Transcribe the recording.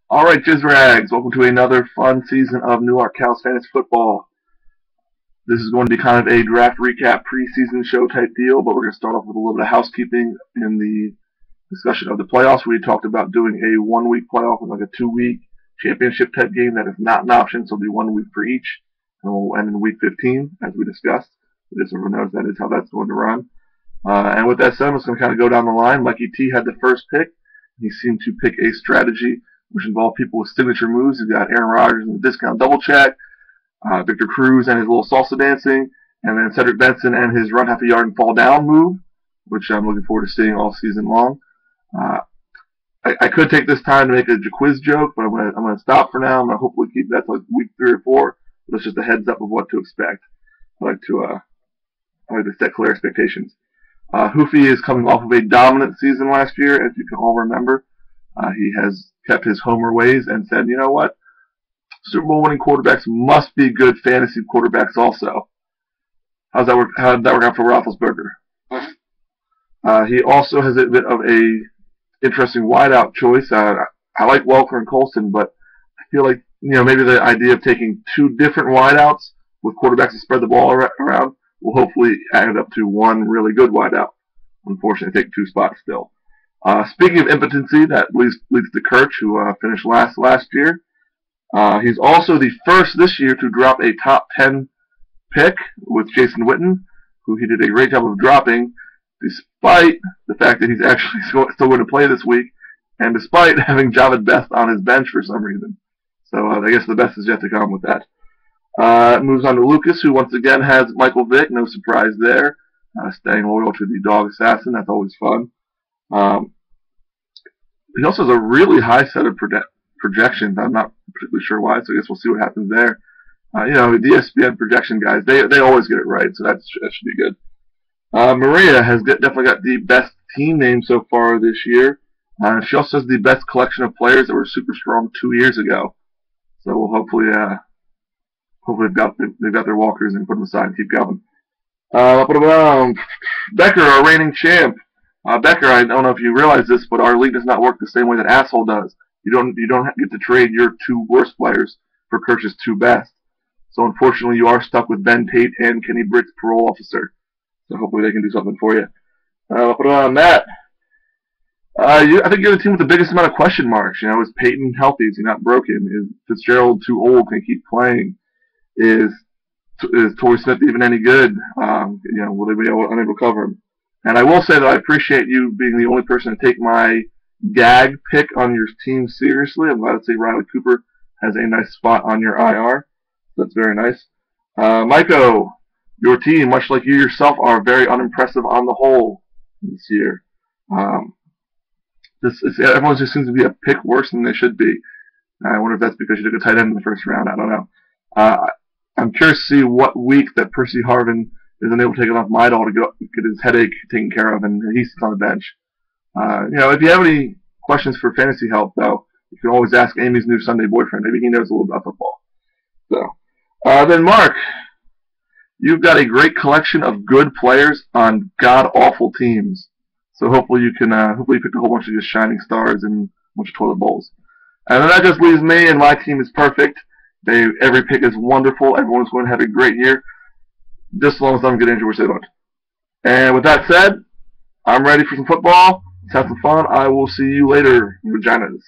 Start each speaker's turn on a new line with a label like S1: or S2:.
S1: Alright, Jizrags, welcome to another fun season of Newark Cows Fantasy Football. This is going to be kind of a draft recap preseason show type deal, but we're going to start off with a little bit of housekeeping in the discussion of the playoffs. We talked about doing a 1 week playoff and like a 2 week championship type game. That is not an option, so it'll be 1 week for each. And we'll end in week 15, as we discussed. Just so everyone knows that is how that's going to run. And with that said, I'm just going to kind of go down the line. Mikey T had the first pick. He seemed to pick a strategy which involved people with signature moves. You've got Aaron Rodgers and the discount double check, Victor Cruz and his little salsa dancing, and then Cedric Benson and his run half a yard and fall down move, which I'm looking forward to seeing all season long. I could take this time to make a quiz joke, but I'm gonna stop for now. I'm gonna hopefully keep that to like week 3 or 4. That's just a heads up of what to expect. I like to set clear expectations. Hoofy is coming off of a dominant season last year, as you can all remember. He has kept his homer ways and said, you know what? Super Bowl winning quarterbacks must be good fantasy quarterbacks also. How did that work out for Roethlisberger? He also has a bit of a interesting wideout choice. I like Welker and Colson, but I feel like maybe the idea of taking 2 different wideouts with quarterbacks to spread the ball around will hopefully add up to 1 really good wideout. Unfortunately, take 2 spots still. Speaking of impotency, that leads to Kirch, who finished last year. He's also the first this year to drop a top 10 pick with Jason Witten, who he did a great job of dropping, despite the fact that he's actually still going to play this week, and despite having Javid Best on his bench for some reason. So I guess the best is yet to come with that. Moves on to Lucas, who once again has Michael Vick. No surprise there. Staying loyal to the dog assassin. That's always fun. He also has a really high set of projections. I'm not particularly sure why, so I guess we'll see what happens there. The ESPN projection guys, they always get it right, so that should be good. Maria has definitely got the best team name so far this year. She also has the best collection of players that were super strong 2 years ago. So we'll hopefully they've got their walkers and put them aside and keep going. Becker, our reigning champ. Becker, I don't know if you realize this, but our league does not work the same way that Asshole does. You don't get to trade your 2 worst players for Kirch's 2 best. So unfortunately, you are stuck with Ben Tate and Kenny Britt's parole officer. So hopefully they can do something for you. Matt, I think you're the team with the biggest amount of question marks. Is Peyton healthy? Is he not broken? Is Fitzgerald too old? Can he keep playing? Is Torrey Smith even any good? Will they be unable to cover him? And I will say that I appreciate you being the only person to take my gag pick on your team seriously. I'm glad to see Riley Cooper has a nice spot on your IR. That's very nice. Maiko, your team, much like you yourself, are very unimpressive on the whole this year. Everyone just seems to be a pick worse than they should be. I wonder if that's because you took a tight end in the first round. I don't know. I'm curious to see what week that Percy Harvin is unable to take enough Midol to get his headache taken care of, and he sits on the bench. If you have any questions for fantasy help, though, you can always ask Amy's new Sunday boyfriend. Maybe he knows a little about football. So, then Mark, you've got a great collection of good players on god-awful teams. So hopefully you can pick a whole bunch of just shining stars and a bunch of toilet bowls. And then that just leaves me, and my team is perfect. Every pick is wonderful. Everyone's going to have a great year. Just as long as I don't get injured, which they don't. And with that said, I'm ready for some football. Let's have some fun. I will see you later, vaginas.